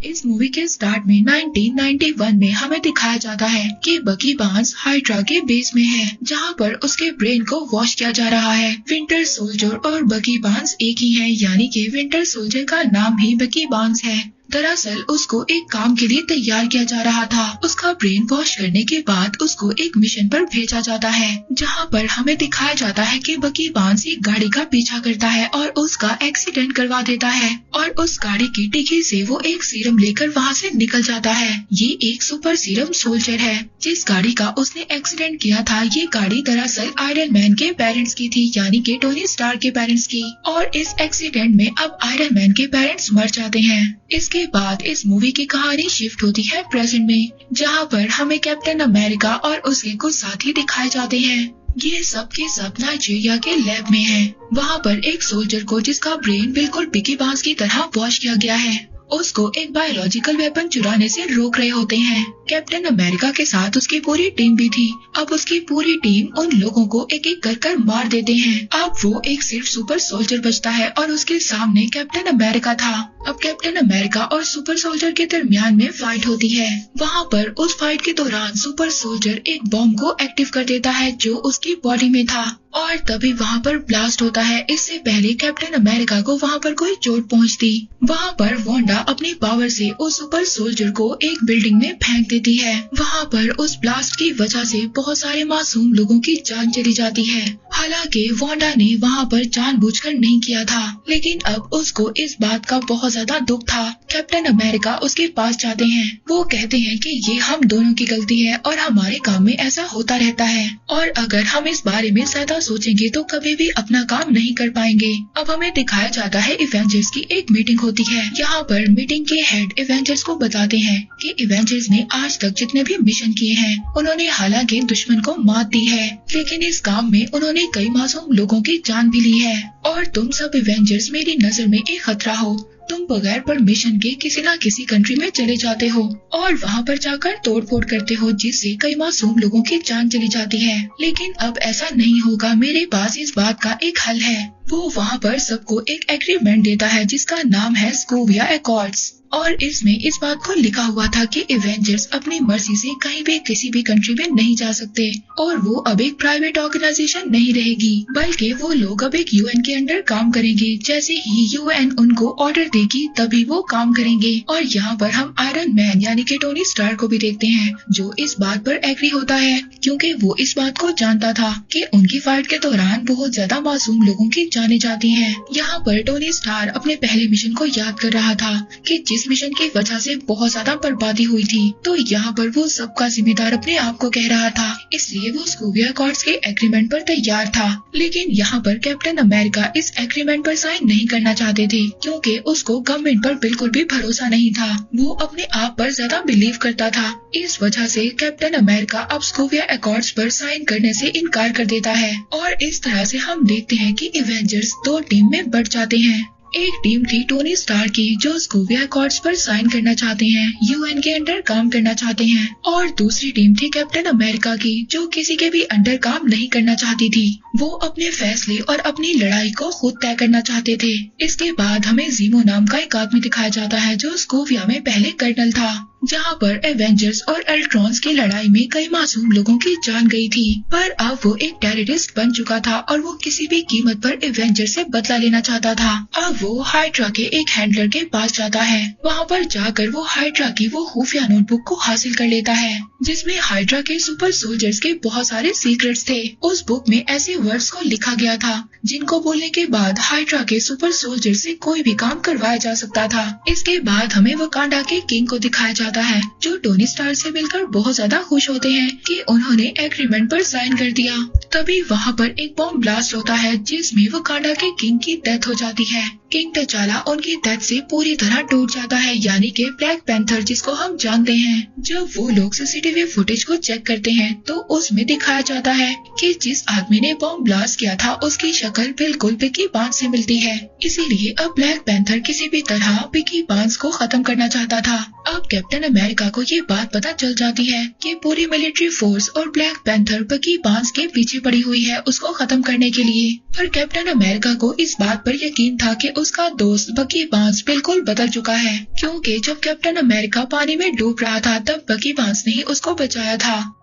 इस मूवी के स्टार्ट में 1991 में हमें दिखाया जाता है कि बकी बार्न्स हाइड्रा के बेस में है, जहां पर उसके ब्रेन को वॉश किया जा रहा है। विंटर सोल्जर और बकी बार्न्स एक ही हैं, यानी कि विंटर सोल्जर का नाम ही बकी बार्न्स है। दरअसल उसको एक काम के लिए तैयार किया जा रहा था। उसका ब्रेन वॉश करने के बाद उसको एक मिशन पर भेजा जाता है, जहां पर हमें दिखाया जाता है कि बकी बार्न्स एक गाड़ी का पीछा करता है और उसका एक्सीडेंट करवा देता है और उस गाड़ी की डिक्की से वो एक सीरम लेकर वहां से निकल जाता है। ये एक सुपर सीरम सोल्जर है। जिस गाड़ी का उसने एक्सीडेंट किया था, ये गाड़ी दरअसल आयरन मैन के पेरेंट्स की थी, यानी कि टोनी स्टार्क के पेरेंट्स की। और इस एक्सीडेंट में अब आयरन मैन के पेरेंट्स मर जाते हैं। इसके बाद इस मूवी की कहानी शिफ्ट होती है प्रेजेंट में, जहां पर हमें कैप्टन अमेरिका और उसके कुछ साथी दिखाए जाते हैं। ये सब के सब नाइजीरिया के लैब में हैं। वहां पर एक सोल्जर को, जिसका ब्रेन बिल्कुल बकी बार्न्स की तरह वॉश किया गया है, उसको एक बायोलॉजिकल वेपन चुराने से रोक रहे होते हैं। कैप्टन अमेरिका के साथ उसकी पूरी टीम भी थी। अब उसकी पूरी टीम उन लोगों को एक एक कर मार देते हैं। अब वो एक सिर्फ सुपर सोल्जर बचता है और उसके सामने कैप्टन अमेरिका था। अब कैप्टन अमेरिका और सुपर सोल्जर के दरमियान में फाइट होती है। वहाँ पर उस फाइट के दौरान सुपर सोल्जर एक बॉम्ब को एक्टिव कर देता है जो उसकी बॉडी में था और तभी वहाँ पर ब्लास्ट होता है। इससे पहले कैप्टन अमेरिका को वहाँ पर कोई चोट पहुँचती। वहाँ पर वांडा अपनी पावर से उस सुपर सोल्जर को एक बिल्डिंग में फेंक देती है। वहाँ पर उस ब्लास्ट की वजह से बहुत सारे मासूम लोगों की जान चली जाती है। हालांकि वांडा ने वहाँ पर जानबूझकर नहीं किया था, लेकिन अब उसको इस बात का बहुत ज्यादा दुख था। कैप्टन अमेरिका उसके पास जाते हैं। वो कहते हैं कि ये हम दोनों की गलती है और हमारे काम में ऐसा होता रहता है और अगर हम इस बारे में ज्यादा सोचेंगे तो कभी भी अपना काम नहीं कर पाएंगे। अब हमें दिखाया जाता है इवेंजर्स की एक मीटिंग होती है। यहाँ पर मीटिंग के हेड इवेंजर्स को बताते हैं कि इवेंजर्स ने आज तक जितने भी मिशन किए हैं, उन्होंने हालांकि दुश्मन को मात दी है, लेकिन इस काम में उन्होंने कई मासूम लोगों की जान भी ली है। और तुम सब इवेंजर्स मेरी नजर में एक खतरा हो। तुम बगैर परमिशन के किसी न किसी कंट्री में चले जाते हो और वहाँ पर जाकर तोड़फोड़ करते हो, जिससे कई मासूम लोगों की जान चली जाती है। लेकिन अब ऐसा नहीं होगा। मेरे पास इस बात का एक हल है। वो वहाँ पर सबको एक एग्रीमेंट देता है जिसका नाम है सोकोविया एकॉर्ड्स और इसमें इस बात को लिखा हुआ था कि इवेंजर्स अपनी मर्जी से कहीं भी किसी भी कंट्री में नहीं जा सकते और वो अब एक प्राइवेट ऑर्गेनाइजेशन नहीं रहेगी, बल्कि वो लोग अब एक यूएन के अंडर काम करेंगे। जैसे ही यूएन उनको ऑर्डर देगी तभी वो काम करेंगे। और यहाँ पर हम आयरन मैन यानी कि टोनी स्टार्क को भी देखते हैं, जो इस बात पर एग्री होता है, क्योंकि वो इस बात को जानता था कि उनकी फाइट के दौरान बहुत ज्यादा मासूम लोगों की जाने जाती हैं। यहाँ पर टोनी स्टार अपने पहले मिशन को याद कर रहा था कि जिस मिशन की वजह से बहुत ज्यादा बर्बादी हुई थी, तो यहाँ पर वो सबका जिम्मेदार अपने आप को कह रहा था। इसलिए वो सोकोविया एकॉर्ड्स के एग्रीमेंट पर तैयार था। लेकिन यहाँ पर कैप्टन अमेरिका इस एग्रीमेंट पर साइन नहीं करना चाहते थे, क्योंकि उसको गवर्नमेंट पर बिल्कुल भी भरोसा नहीं था। वो अपने आप पर ज्यादा बिलीव करता था। इस वजह से कैप्टन अमेरिका अब सोकोविया एकॉर्ड्स पर साइन करने से इनकार कर देता है और इस तरह से हम देखते हैं कि इवेंजर्स दो टीम में बढ़ जाते हैं। एक टीम थी टोनी स्टार की, जो सोकोविया एकॉर्ड्स पर साइन करना चाहते हैं, यूएन के अंडर काम करना चाहते हैं, और दूसरी टीम थी कैप्टन अमेरिका की, जो किसी के भी अंडर काम नहीं करना चाहती थी। वो अपने फैसले और अपनी लड़ाई को खुद तय करना चाहते थे। इसके बाद हमें जीमो नाम का एक आदमी दिखाया जाता है, जो सोकोविया में पहले कर्नल था, जहाँ पर एवेंजर्स और अल्ट्रॉन्स की लड़ाई में कई मासूम लोगों की जान गई थी। पर अब वो एक टेररिस्ट बन चुका था और वो किसी भी कीमत पर एवेंजर्स से बदला लेना चाहता था। अब वो हाइड्रा के एक हैंडलर के पास जाता है। वहाँ पर जाकर वो हाइड्रा की वो खुफिया नोटबुक को हासिल कर लेता है, जिसमें हाइड्रा के सुपर सोल्जर्स के बहुत सारे सीक्रेट्स थे। उस बुक में ऐसे वर्ड्स को लिखा गया था जिनको बोलने के बाद हाइड्रा के सुपर सोल्जर से कोई भी काम करवाया जा सकता था। इसके बाद हमें वकांडा के किंग को दिखाया जाता है, जो टोनी स्टार से मिलकर बहुत ज्यादा खुश होते हैं कि उन्होंने एग्रीमेंट पर साइन कर दिया। तभी वहाँ पर एक बॉम्ब ब्लास्ट होता है, जिसमें वकांडा के किंग की डेथ हो जाती है। किंग तचाला उनकी डेथ से पूरी तरह टूट जाता है, यानी कि ब्लैक पैंथर जिसको हम जानते हैं। जब वो लोग सीसीटीवी फुटेज को चेक करते हैं तो उसमें दिखाया जाता है कि जिस आदमी ने बॉम्ब ब्लास्ट किया था उसकी शक्ल बिल्कुल बकी बार्न्स से मिलती है। इसीलिए अब ब्लैक पैंथर किसी भी तरह बकी बार्न्स को खत्म करना चाहता था। अब कैप्टन अमेरिका को ये बात पता चल जाती है कि पूरी मिलिट्री फोर्स और ब्लैक पैंथर बकी बार्न्स के पीछे पड़ी हुई है उसको खत्म करने के लिए। पर कैप्टन अमेरिका को इस बात पर यकीन था कि उसका दोस्त बकी बार्न्स बिल्कुल बदल चुका है, क्योंकि जब कैप्टन अमेरिका पानी में डूब रहा था तब बकी बार्न्स ने ही उसको बचाया था।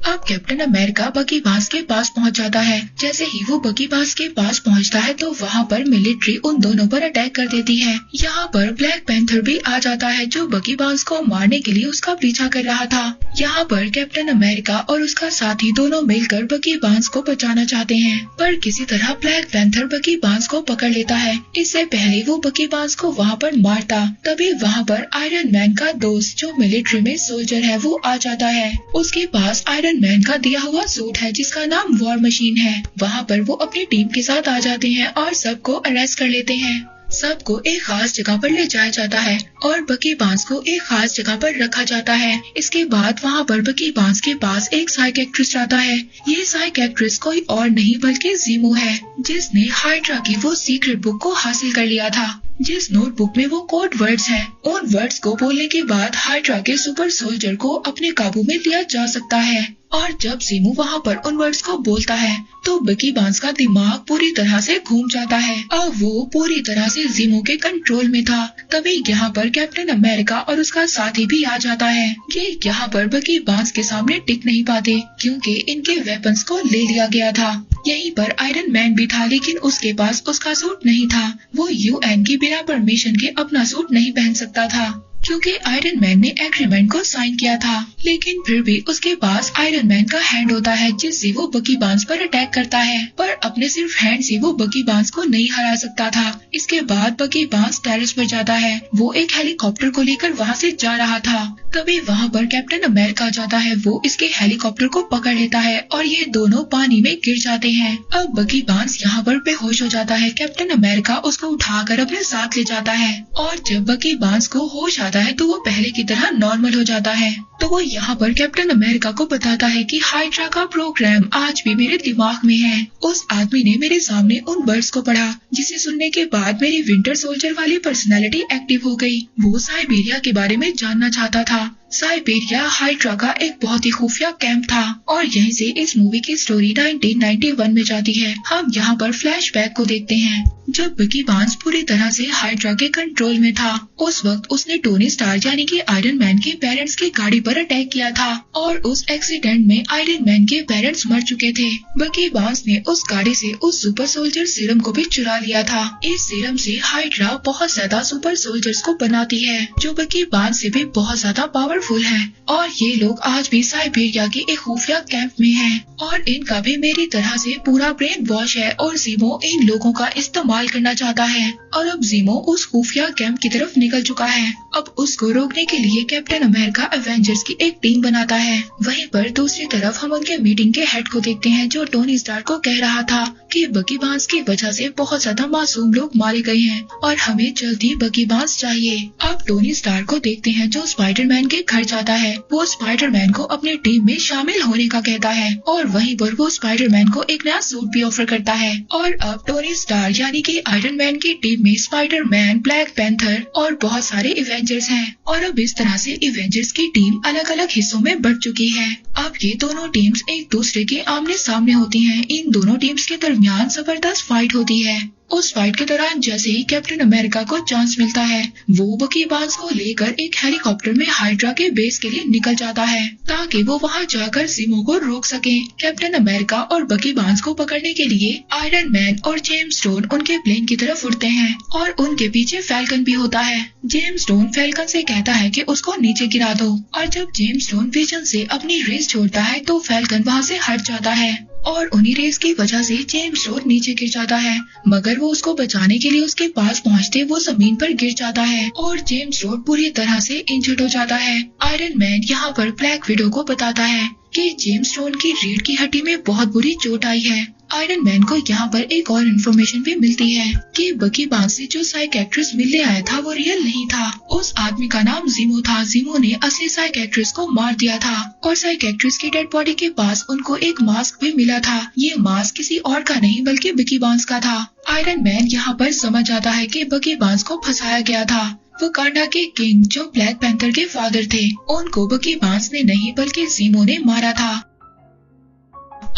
अब कैप्टन अमेरिका बकी बार्न्स के पास पहुंच जाता है। जैसे ही वो बकी बार्न्स के पास पहुंचता है तो वहां पर मिलिट्री उन दोनों पर अटैक कर देती है। यहाँ पर ब्लैक पैंथर भी आ जाता है जो बकी बार्न्स को मारने के लिए उसका पीछा कर रहा था। यहाँ पर कैप्टन अमेरिका और उसका साथी दोनों मिलकर बकी बार्न्स को बचाना चाहते हैं, पर किसी तरह ब्लैक पैंथर बकी बार्न्स को पकड़ लेता है। इससे पहले वो बकी बार्न्स को वहाँ पर मारता, तभी वहाँ पर आयरन मैन का दोस्त जो मिलिट्री में सोल्जर है वो आ जाता है। उसके पास आयरन मैन का दिया हुआ सूट है जिसका नाम वॉर मशीन है। वहाँ पर वो अपनी टीम के साथ आ जाते हैं और सबको अरेस्ट कर लेते हैं। सबको एक खास जगह पर ले जाया जाता है और बकी बार्न्स को एक खास जगह पर रखा जाता है। इसके बाद वहाँ पर बकी बार्न्स के पास एक साइकियाट्रिस्ट आता है। ये साइकियाट्रिस्ट कोई और नहीं बल्कि ज़ीमो है, जिसने हाइड्रा की वो सीक्रेट बुक को हासिल कर लिया था, जिस नोटबुक में वो कोड वर्ड्स हैं। उन वर्ड्स को बोलने के बाद हाइड्रा के सुपर सोल्जर को अपने काबू में लिया जा सकता है। और जब ज़ीमो वहाँ पर उन वर्ड्स को बोलता है तो बकी बार्न्स का दिमाग पूरी तरह से घूम जाता है। अब वो पूरी तरह से ज़ीमो के कंट्रोल में था। तभी यहाँ पर कैप्टन अमेरिका और उसका साथी भी आ जाता है। ये यहाँ पर बकी बार्न्स के सामने टिक नहीं पाते क्योंकि इनके वेपन्स को ले लिया गया था। यहीं पर आयरन मैन भी था, लेकिन उसके पास उसका सूट नहीं था। वो UN की बिना परमिशन के अपना सूट नहीं पहन सकता था क्योंकि आयरन मैन ने एग्रीमेंट को साइन किया था। लेकिन फिर भी उसके पास आयरन मैन का हैंड होता है जिससे वो बकी बार्न्स पर अटैक करता है, पर अपने सिर्फ हैंड से वो बकी बार्न्स को नहीं हरा सकता था। इसके बाद बकी बार्न्स टेरेस पर जाता है। वो एक हेलीकॉप्टर को लेकर वहाँ से जा रहा था। तभी वहाँ पर कैप्टन अमेरिका जाता है। वो इसके हेलीकॉप्टर को पकड़ लेता है और ये दोनों पानी में गिर जाते हैं। अब बकी बार्न्स यहाँ पर बेहोश हो जाता है। कैप्टन अमेरिका उसको उठाकर अपने साथ ले जाता है और जब बकी बार्न्स को होश आता है तो वो पहले की तरह नॉर्मल हो जाता है। तो वो यहाँ पर कैप्टन अमेरिका को बताता है कि हाइड्रा का प्रोग्राम आज भी मेरे दिमाग में है। उस आदमी ने मेरे सामने उन वर्ड्स को पढ़ा जिसे सुनने के बाद मेरी विंटर सोल्जर वाली पर्सनालिटी एक्टिव हो गई। वो साइबेरिया के बारे में जानना चाहता था। साइबेरिया हाइड्रा का एक बहुत ही खुफिया कैंप था और यहीं से इस मूवी की स्टोरी 1991 में जाती है। हम यहाँ पर फ्लैशबैक को देखते हैं। जब बकी बार्न्स पूरी तरह से हाइड्रा के कंट्रोल में था, उस वक्त उसने टोनी स्टार्क यानी कि आयरन मैन के पेरेंट्स की गाड़ी पर अटैक किया था और उस एक्सीडेंट में आयरन मैन के पेरेंट्स मर चुके थे। बकी बार्न्स ने उस गाड़ी से उस सुपर सोल्जर सीरम को भी चुरा लिया था। इस सीरम से हाइड्रा बहुत ज्यादा सुपर सोल्जर्स को बनाती है जो बकी बार्न्स से भी बहुत ज्यादा पावरफुल है और ये लोग आज भी साइबेरिया के एक खुफिया कैंप में हैं और इनका भी मेरी तरह से पूरा ब्रेन वॉश है और ज़ीमो इन लोगों का इस्तेमाल करना चाहता है। और अब ज़ीमो उस खुफिया कैंप की तरफ निकल चुका है। अब उसको रोकने के लिए कैप्टन अमेरिका एवेंजर्स की एक टीम बनाता है। वहीं पर दूसरी तरफ हम उनके मीटिंग के हेड को देखते हैं जो टोनी स्टार्क को कह रहा था कि बकी बार्न्स की वजह से बहुत ज्यादा मासूम लोग मारे गए हैं और हमें जल्दी बकी बार्न्स चाहिए। अब टोनी स्टार्क को देखते हैं जो स्पाइडरमैन के घर जाता है। वो स्पाइडरमैन को अपनी टीम में शामिल होने का कहता है और वहीं पर वो स्पाइडरमैन को एक नया सूट भी ऑफर करता है। और अब टोनी स्टार्क यानी कि आयरन मैन की टीम में स्पाइडरमैन, ब्लैक पैंथर और बहुत सारे इवेंजर्स हैं और अब इस तरह से इवेंजर्स की टीम अलग अलग हिस्सों में बढ़ चुकी है। अब ये दोनों टीम्स एक दूसरे के आमने सामने होती हैं। इन दोनों टीम्स के दरमियान जबरदस्त फाइट होती है। उस फाइट के दौरान जैसे ही कैप्टन अमेरिका को चांस मिलता है वो बकी बार्न्स को लेकर एक हेलीकॉप्टर में हाइड्रा के बेस के लिए निकल जाता है ताकि वो वहां जाकर ज़ीमो को रोक सके। कैप्टन अमेरिका और बकी बार्न्स को पकड़ने के लिए आयरन मैन और जेम्स स्टोन उनके प्लेन की तरफ उड़ते हैं और उनके पीछे फैल्कन भी होता है। जेम्स स्टोन फैल्कन से कहता है कि उसको नीचे गिरा दो और जब जेम्स स्टोन विजन से अपनी रेस छोड़ता है तो फैल्कन वहाँ से हट जाता है और उन्हीं रेस की वजह से जेम्स स्टोन नीचे गिर जाता है, मगर वो उसको बचाने के लिए उसके पास पहुंचते वो जमीन पर गिर जाता है और जेम्स स्टोन पूरी तरह से इंजर्ड हो जाता है। आयरन मैन यहाँ पर ब्लैक विडो को बताता है कि जेम्स स्टोन की रीढ़ की हड्डी में बहुत बुरी चोट आई है। आयरन मैन को यहाँ पर एक और इन्फॉर्मेशन भी मिलती है कि बकी बार्न्स से जो साइकियाट्रिस्ट मिलने आया था वो रियल नहीं था। उस आदमी का नाम ज़ीमो था। ज़ीमो ने असली साइकियाट्रिस्ट को मार दिया था और साइकियाट्रिस्ट की डेड बॉडी के पास उनको एक मास्क भी मिला था। ये मास्क किसी और का नहीं बल्कि बकी बार्न्स का था। आयरन मैन यहाँ पर समझ आता है कि बकी बार्न्स को फंसाया गया था। वकांडा के किंग जो ब्लैक पैंथर के फादर थे, उनको बकी बार्न्स ने नहीं बल्कि ज़ीमो ने मारा था।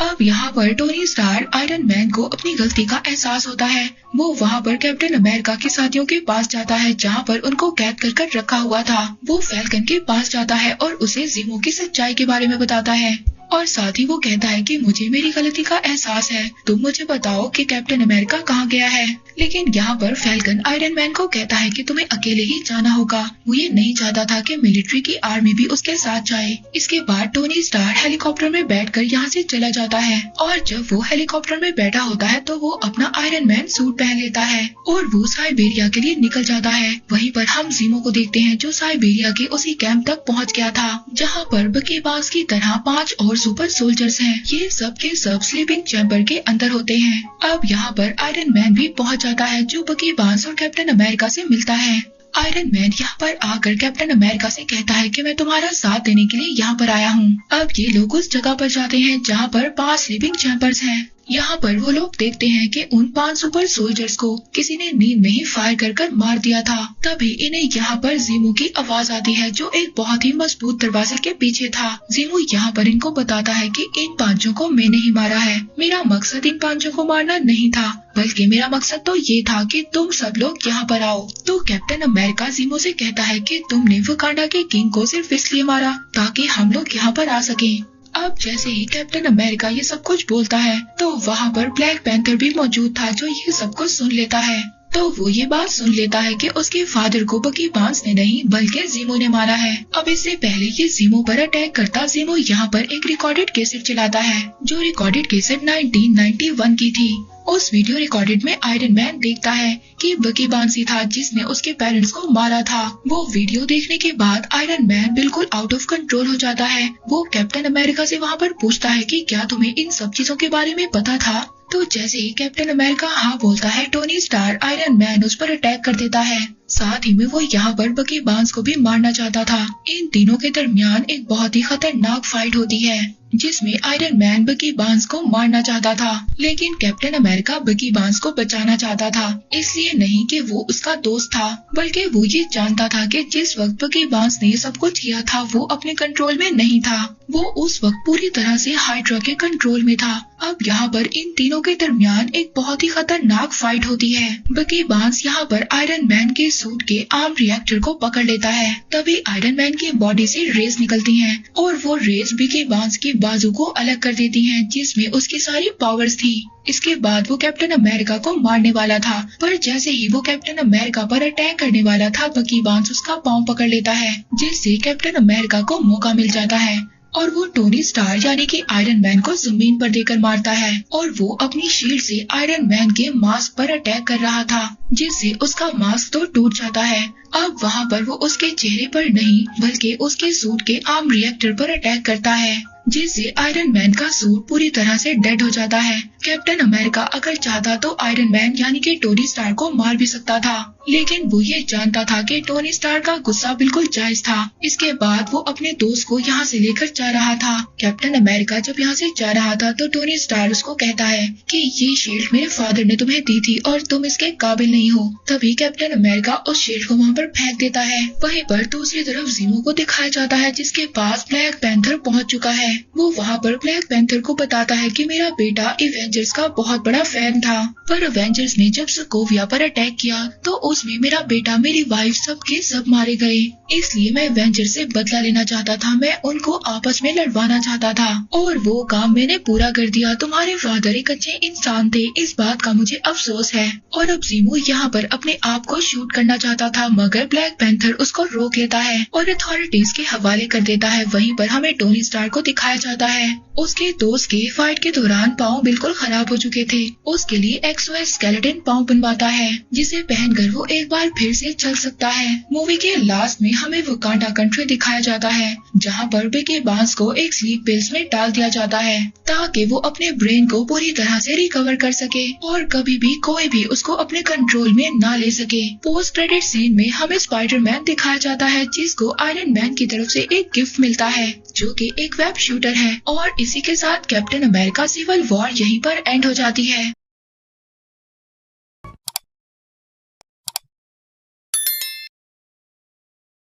अब यहाँ पर टोनी स्टार्क आयरन मैन को अपनी गलती का एहसास होता है। वो वहाँ पर कैप्टन अमेरिका के साथियों के पास जाता है जहाँ पर उनको कैद कर रखा हुआ था। वो फैल्कन के पास जाता है और उसे ज़ीमो की सच्चाई के बारे में बताता है और साथ ही वो कहता है कि मुझे मेरी गलती का एहसास है, तुम मुझे बताओ कि कैप्टन अमेरिका कहाँ गया है। लेकिन यहाँ पर फैल्कन आयरन मैन को कहता है कि तुम्हें अकेले ही जाना होगा। वो ये नहीं चाहता था कि मिलिट्री की आर्मी भी उसके साथ जाए। इसके बाद टोनी स्टार्क हेलीकॉप्टर में बैठकर यहाँ से चला जाता है और जब वो हेलीकॉप्टर में बैठा होता है तो वो अपना आयरन मैन सूट पहन लेता है और वो साइबेरिया के लिए निकल जाता है। वहीं पर हम ज़ीमो को देखते हैं जो साइबेरिया के उसी कैंप तक पहुँच गया था जहाँ पर बकी बार्न्स की तरह 5 और सुपर सोल्जर्स हैं। ये सब के सब स्लीपिंग चैम्बर के अंदर होते हैं। अब यहाँ पर आयरन मैन भी पहुँच जाता है जो बकी बार्न्स और कैप्टन अमेरिका से मिलता है। आयरन मैन यहाँ पर आकर कैप्टन अमेरिका से कहता है कि मैं तुम्हारा साथ देने के लिए यहाँ पर आया हूँ। अब ये लोग उस जगह पर जाते हैं जहाँ पर 5 स्लीपिंग चैम्बर्स हैं। यहाँ पर वो लोग देखते हैं कि उन 5 सुपर सोल्जर्स को किसी ने नींद में ही फायर कर मार दिया था। तभी इन्हें यहाँ पर ज़ीमो की आवाज आती है जो एक बहुत ही मजबूत दरवाजे के पीछे था। ज़ीमो यहाँ पर इनको बताता है कि इन 5 को मैंने ही मारा है। मेरा मकसद इन 5 को मारना नहीं था, बल्कि मेरा मकसद तो ये था कि तुम सब लोग यहाँ पर आओ। तो कैप्टन अमेरिका ज़ीमो से कहता है कि तुमने वकांडा के किंग को सिर्फ इसलिए मारा ताकि हम लोग यहाँ पर आ सकें। अब जैसे ही कैप्टन अमेरिका ये सब कुछ बोलता है तो वहाँ पर ब्लैक पैंथर भी मौजूद था जो ये सब कुछ सुन लेता है। तो वो ये बात सुन लेता है कि उसके फादर को बकी बार्न्स ने नहीं बल्कि ज़ीमो ने मारा है। अब इससे पहले ये ज़ीमो पर अटैक करता ज़ीमो यहाँ पर एक रिकॉर्डेड कैसेट चलाता है जो रिकॉर्डेड कैसेट 1991 की थी। उस वीडियो रिकॉर्डेड में आयरन मैन देखता है कि बकी बार्न्स ही था जिसने उसके पेरेंट्स को मारा था। वो वीडियो देखने के बाद आयरन मैन बिल्कुल आउट ऑफ कंट्रोल हो जाता है। वो कैप्टन अमेरिका से वहाँ पर पूछता है कि क्या तुम्हें इन सब चीजों के बारे में पता था। तो जैसे ही कैप्टन अमेरिका हाँ बोलता है, टोनी स्टार्क आयरन मैन उस पर अटैक कर देता है। साथ ही में वो यहाँ पर बकी बार्न्स को भी मारना चाहता था। इन तीनों के दरमियान एक बहुत ही खतरनाक फाइट होती है जिसमें आयरन मैन बकी बार्न्स को मारना चाहता था, लेकिन कैप्टन अमेरिका बकी बार्न्स को बचाना चाहता था। इसलिए नहीं कि वो उसका दोस्त था, बल्कि वो ये जानता था कि जिस वक्त बकी बार्न्स ने ये सब कुछ किया था वो अपने कंट्रोल में नहीं था। वो उस वक्त पूरी तरह से हाइड्रा के कंट्रोल में था। अब यहाँ पर इन तीनों के दरमियान एक बहुत ही खतरनाक फाइट होती है। बकी बार्न्स यहाँ पर आयरन मैन के सूट के आर्म रिएक्टर को पकड़ लेता है। तभी आयरन मैन की बॉडी से रेस निकलती हैं और वो रेस बकी बार्न्स की बाजू को अलग कर देती हैं जिसमें उसकी सारी पावर्स थी। इसके बाद वो कैप्टन अमेरिका को मारने वाला था, पर जैसे ही वो कैप्टन अमेरिका पर अटैक करने वाला था बकी बार्न्स उसका पाँव पकड़ लेता है जिससे कैप्टन अमेरिका को मौका मिल जाता है और वो टोनी स्टार्क यानी कि आयरन मैन को जमीन पर देकर मारता है और वो अपनी शील्ड से आयरन मैन के मास्क पर अटैक कर रहा था जिससे उसका मास्क तो टूट जाता है। अब वहाँ पर वो उसके चेहरे पर नहीं बल्कि उसके सूट के आर्म रिएक्टर पर अटैक करता है जिससे आयरन मैन का सूट पूरी तरह से डेड हो जाता है। कैप्टन अमेरिका अगर चाहता तो आयरन मैन यानी कि टोनी स्टार्क को मार भी सकता था, लेकिन वो ये जानता था कि टोनी स्टार्क का गुस्सा बिल्कुल जायज था। इसके बाद वो अपने दोस्त को यहाँ से लेकर जा रहा था। कैप्टन अमेरिका जब यहाँ से जा रहा था तो टोनी स्टार्क उसको कहता है कि ये शील्ड मेरे फादर ने तुम्हें दी थी और तुम इसके काबिल नहीं हो। तभी कैप्टन अमेरिका उस शील्ड को वहाँ पर फेंक देता है। वहीं पर दूसरी तरफ ज़ीमो को दिखाया जाता है जिसके पास ब्लैक पैंथर पहुँच चुका है। वो वहाँ पर ब्लैक पैंथर को बताता है कि मेरा बेटा एवेंजर्स का बहुत बड़ा फैन था, पर एवेंजर्स ने जब सोकोविया पर अटैक किया तो उसमें मेरा बेटा, मेरी वाइफ सबके सब मारे गए। इसलिए मैं एवेंजर्स से बदला लेना चाहता था। मैं उनको आपस में लड़वाना चाहता था और वो काम मैंने पूरा कर दिया। तुम्हारे फादर एक अच्छे इंसान थे, इस बात का मुझे अफसोस है। और अब ज़ीमो यहाँ पर अपने आप को शूट करना चाहता था मगर ब्लैक पैंथर उसको रोक लेता है और अथॉरिटीज के हवाले कर देता है। वहीं पर हमें टोनी स्टार्क को दिखाया जाता है उसके दोस्त के फाइट के दौरान पाँव बिल्कुल खराब हो चुके थे। उसके लिए एक्सोस्केलेटन पाँव बनवाता है जिसे पहनकर वो एक बार फिर से चल सकता है। मूवी के लास्ट में हमें वकांडा कंट्री दिखाया जाता है जहाँ पर बकी बार्न्स को एक स्लीप पिल्स में डाल दिया जाता है ताकि वो अपने ब्रेन को पूरी तरह से रिकवर कर सके और कभी भी कोई भी उसको अपने कंट्रोल में ना ले सके। पोस्ट क्रेडिट सीन में हमें स्पाइडरमैन दिखाया जाता है जिसको आयरन मैन की तरफ से एक गिफ्ट मिलता है जो कि एक वेब शूटर है। और इसी के साथ कैप्टन अमेरिका सिविल वॉर यहीं पर एंड हो जाती है।